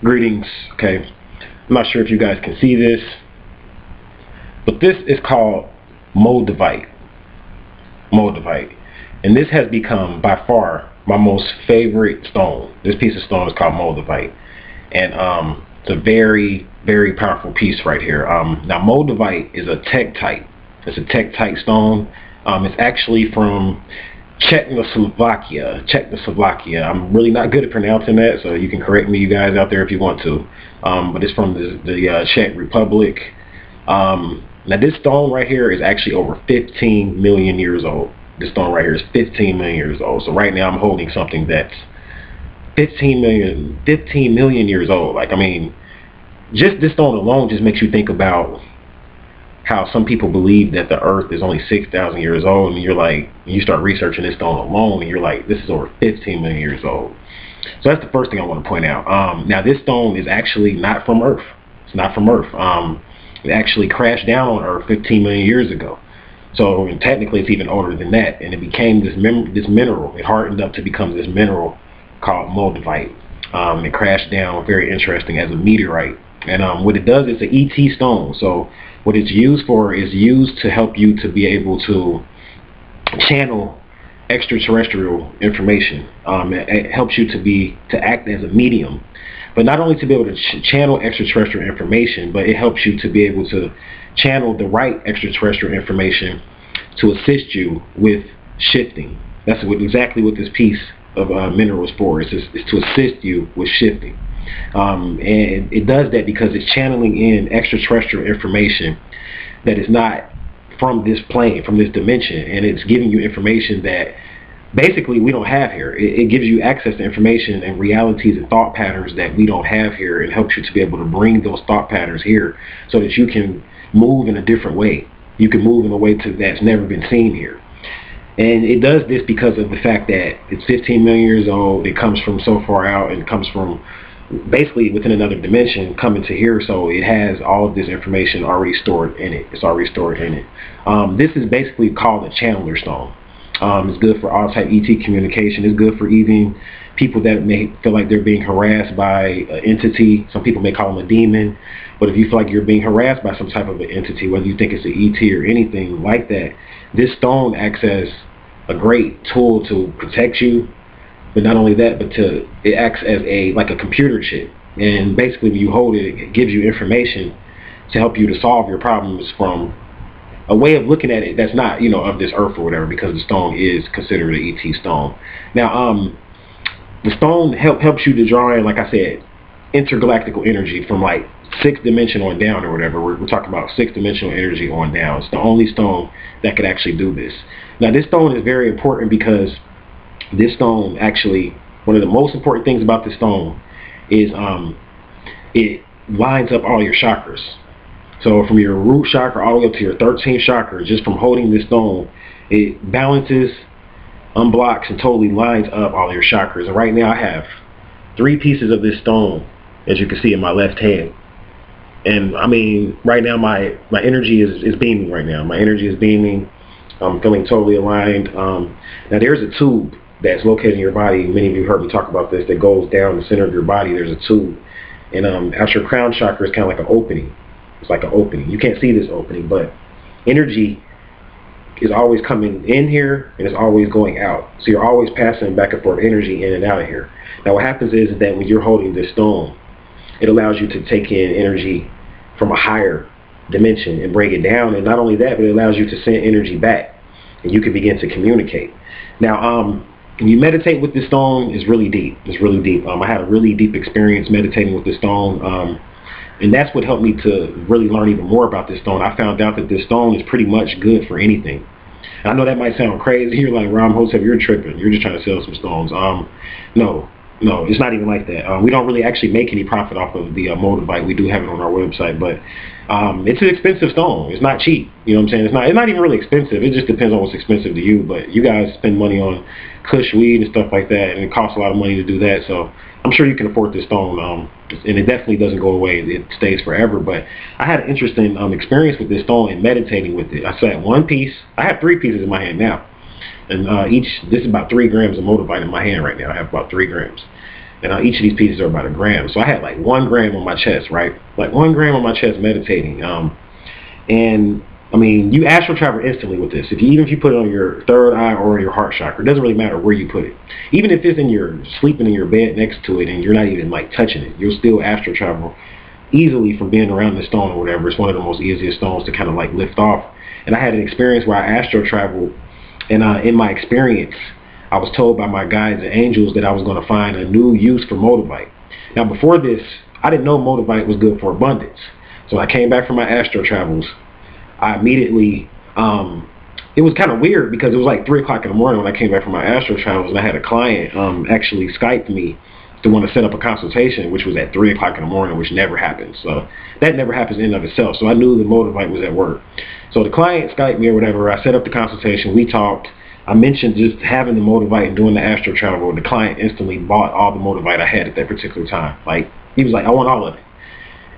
Greetings. Okay, I'm not sure if you guys can see this, but this is called Moldavite. Moldavite. And this has become by far my most favorite stone. This piece of stone is called Moldavite. And it's a very, very powerful piece right here. Now Moldavite is a tektite. It's a tektite stone. It's actually from Czechoslovakia. I'm really not good at pronouncing that, so you can correct me, you guys out there, if you want to. But it's from the Czech Republic. Now this stone right here is actually over 15 million years old. This stone right here is 15 million years old. So right now I'm holding something that's 15 million years old. Like, I mean, just this stone alone just makes you think about how some people believe that the earth is only 6,000 years old, and you're like, you start researching this stone alone and you're like, this is over 15 million years old. So that's the first thing I want to point out. Now this stone is actually not from Earth. It's not from Earth. It actually crashed down on Earth 15 million years ago. So, and technically it's even older than that, and it became this mineral. It hardened up to become this mineral called Moldavite. It crashed down, very interesting, as a meteorite. And what it does is an ET stone. So what it's used for is used to help you to be able to channel extraterrestrial information. It helps you to act as a medium, but not only to be able to channel extraterrestrial information, but it helps you to be able to channel the right extraterrestrial information to assist you with shifting. That's exactly what this piece of mineral is for. It's to assist you with shifting. And it does that because it's channeling in extraterrestrial information that is not from this plane, from this dimension, and it's giving you information that basically we don't have here. It gives you access to information and realities and thought patterns that we don't have here, and helps you to be able to bring those thought patterns here so that you can move in a different way. You can move in a way that's never been seen here. And it does this because of the fact that it's 15 million years old. It comes from so far out, and it comes from basically within another dimension coming to here. So it has all of this information already stored in it. It's already stored in it. This is basically called a channeler stone. It's good for all type ET communication. It's good for even people that may feel like they're being harassed by an entity. Some people may call them a demon. But if you feel like you're being harassed by some type of an entity, whether you think it's an ET or anything like that, this stone acts as a great tool to protect you. But not only that, but it acts as like a computer chip. And basically when you hold it, it gives you information to help you to solve your problems from a way of looking at it that's not, you know, of this earth or whatever, because the stone is considered an ET stone. Now, the stone helps you to draw in, like I said, intergalactical energy from like 6th dimension on down or whatever. We're talking about 6th dimensional energy on down. It's the only stone that could actually do this. Now this stone is very important because this stone actually, one of the most important things about this stone is it lines up all your chakras. So from your root chakra all the way up to your 13th chakra, just from holding this stone, it balances, unblocks, and totally lines up all your chakras. And right now I have 3 pieces of this stone, as you can see in my left hand. And I mean, right now my energy is beaming right now. My energy is beaming. I'm feeling totally aligned. Now there's a tube that's located in your body. Many of you heard me talk about this, that goes down the center of your body. There's a tube. And at your crown chakra is kind of like an opening. It's like an opening. You can't see this opening, but energy is always coming in here and it's always going out. So you're always passing back and forth energy in and out of here. Now what happens is that when you're holding this stone, it allows you to take in energy from a higher dimension and bring it down. And not only that, but it allows you to send energy back and you can begin to communicate. Now, when you meditate with this stone, it's really deep. It's really deep. I had a really deep experience meditating with this stone. And that's what helped me to really learn even more about this stone. I found out that this stone is pretty much good for anything. I know that might sound crazy. You're like, Ram Hosef, you're tripping. You're just trying to sell some stones. No, it's not even like that. We don't really actually make any profit off of the Moldavite. We do have it on our website, but it's an expensive stone. It's not cheap. You know what I'm saying? It's not even really expensive. It just depends on what's expensive to you. But you guys spend money on kush weed and stuff like that, and it costs a lot of money to do that. So I'm sure you can afford this stone, and it definitely doesn't go away. It stays forever. But I had an interesting experience with this stone and meditating with it. I sat one piece. I have 3 pieces in my hand now, and this is about 3 grams of Moldavite in my hand right now. I have about 3 grams. and each of these pieces are about a gram. So I had like 1 gram on my chest, right? Like 1 gram on my chest meditating. And I mean, you astral travel instantly with this. Even if you put it on your third eye or your heart chakra, it doesn't really matter where you put it. Even if it's sleeping in your bed next to it and you're not even like touching it, you'll still astral travel easily from being around the stone or whatever. It's one of the most easiest stones to kind of like lift off. And I had an experience where I astral traveled, and in my experience, I was told by my guides and angels that I was going to find a new use for Moldavite. Now before this, I didn't know Moldavite was good for abundance. So I came back from my astral travels. I immediately, it was kind of weird because it was like 3 o'clock in the morning when I came back from my astral travels, and I had a client actually Skype me to want to set up a consultation, which was at 3 o'clock in the morning, which never happens. So that never happens in and of itself. So I knew the Moldavite was at work. So the client Skyped me or whatever. I set up the consultation. We talked. I mentioned just having the Moldavite and doing the astral travel. The client instantly bought all the Moldavite I had at that particular time. Like, he was like, I want all of it.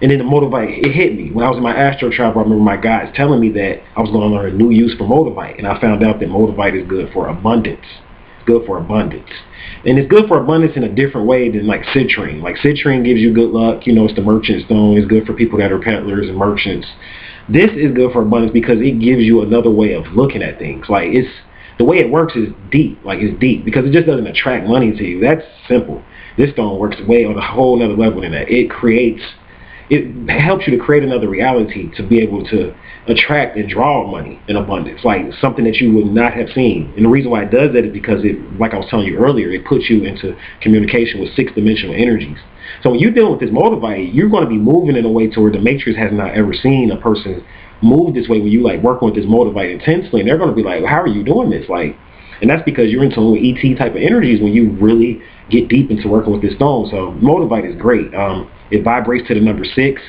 And then the Moldavite, it hit me. When I was in my astral travel, I remember my guides telling me that I was going to learn a new use for Moldavite. And I found out that Moldavite is good for abundance. It's good for abundance. And it's good for abundance in a different way than like citrine. Like citrine gives you good luck. You know, it's the merchant stone. It's good for people that are peddlers and merchants. This is good for abundance because it gives you another way of looking at things. Like, it's the way it works is deep. Like, it's deep because it just doesn't attract money to you. That's simple. This stone works way on a whole nother level than that. It helps you to create another reality to be able to attract and draw money in abundance, like something that you would not have seen. And the reason why it does that is because it, like I was telling you earlier, it puts you into communication with 6-dimensional energies. So when you're dealing with this Moldavite, you're going to be moving in a way to where the Matrix has not ever seen a person move this way when you like working with this Moldavite intensely, and they're going to be like, how are you doing this? Like, and that's because you're into ET type of energies when you really get deep into working with this stone. So Moldavite is great. It vibrates to the number 6,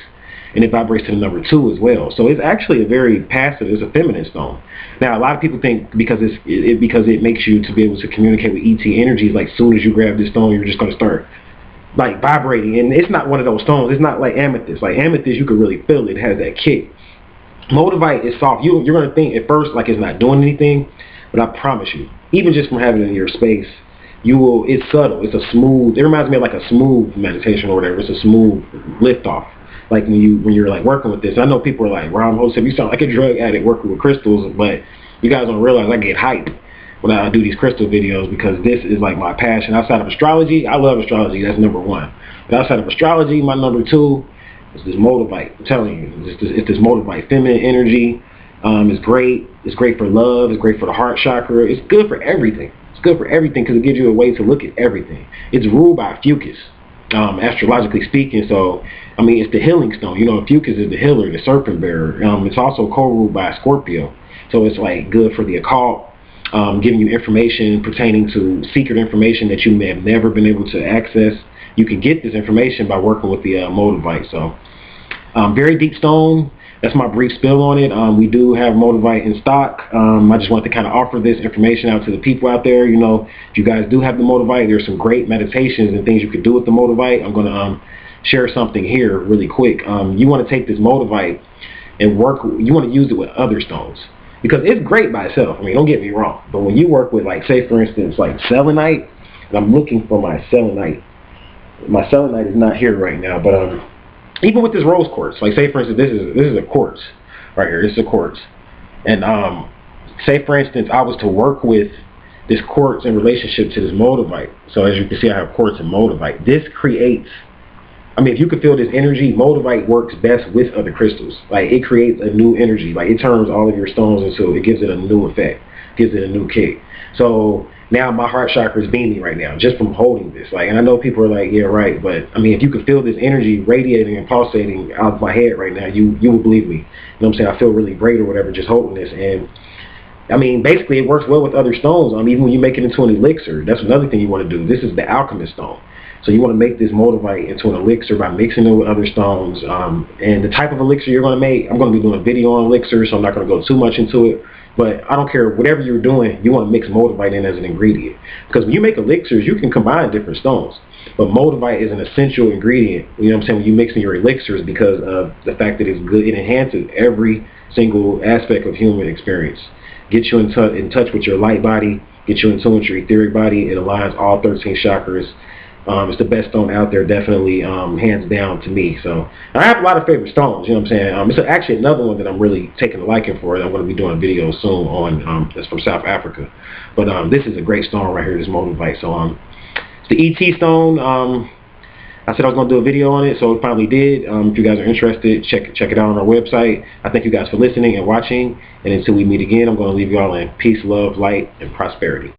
and it vibrates to the number 2 as well. So it's actually a very passive, it's a feminine stone. Now a lot of people think because it makes you to be able to communicate with ET energies, like as soon as you grab this stone, you're just going to start like vibrating. And it's not one of those stones. It's not like amethyst. Like amethyst, you can really feel it. It has that kick. Moldavite is soft. You're going to think at first like it's not doing anything, but I promise you, even just from having it in your space, it's subtle. It's a smooth, it reminds me of like a smooth meditation or whatever. It's a smooth lift off. Like when you're like working with this. I know people are like, Ron Joseph, you sound like a drug addict working with crystals, but you guys don't realize I get hyped when I do these crystal videos because this is like my passion. Outside of astrology, I love astrology. That's number 1. But outside of astrology, my number 2 is this Moldavite. I'm telling you, it's this Moldavite feminine energy. It's great. It's great for love. It's great for the heart chakra. It's good for everything. It's good for everything because it gives you a way to look at everything. It's ruled by Fucus, astrologically speaking. So, I mean, it's the healing stone. You know, Fucus is the healer, the serpent bearer. It's also co-ruled by Scorpio. So it's like good for the occult, giving you information pertaining to secret information that you may have never been able to access. You can get this information by working with the Moldavite. So, very deep stone. That's my brief spill on it. We do have Moldavite in stock. I just wanted to kind of offer this information out to the people out there. You know, if you guys do have the Moldavite, there's some great meditations and things you could do with the Moldavite. I'm going to share something here really quick. You want to take this Moldavite and you want to use it with other stones because it's great by itself. I mean, don't get me wrong. But when you work with, like, say, for instance, like selenite, and I'm looking for my selenite. My selenite is not here right now, but even with this rose quartz, like say for instance, this is a quartz right here. This is a quartz, and say for instance, I was to work with this quartz in relationship to this Moldavite. So as you can see, I have quartz and Moldavite. This creates, I mean, if you can feel this energy, Moldavite works best with other crystals. Like it creates a new energy. Like it turns all of your stones into, it gives it a new effect, gives it a new kick. So now my heart chakra is beaming right now just from holding this. Like, and I know people are like, yeah, right, but I mean, if you could feel this energy radiating and pulsating out of my head right now, you will believe me. You know what I'm saying? I feel really great or whatever just holding this. And I mean, basically it works well with other stones. Even when you make it into an elixir, that's another thing you want to do. This is the alchemist stone. So you want to make this Moldavite into an elixir by mixing it with other stones. And the type of elixir you're going to make, I'm going to be doing a video on elixir, so I'm not going to go too much into it. But I don't care, whatever you're doing, you want to mix Moldavite in as an ingredient. Because when you make elixirs, you can combine different stones. But Moldavite is an essential ingredient, you know what I'm saying, when you mix in your elixirs because of the fact that it's good. It enhances every single aspect of human experience. Gets you in touch with your light body, gets you in tune with your etheric body. It aligns all 13 chakras. It's the best stone out there, definitely, hands down to me. So I have a lot of favorite stones, you know what I'm saying? It's actually another one that I'm really taking a liking for. I'm going to be doing a video soon on, that's from South Africa. But this is a great stone right here, this Moldavite. So it's the ET stone. I said I was going to do a video on it, so I finally did. If you guys are interested, check it out on our website. I thank you guys for listening and watching. And until we meet again, I'm going to leave you all in peace, love, light, and prosperity.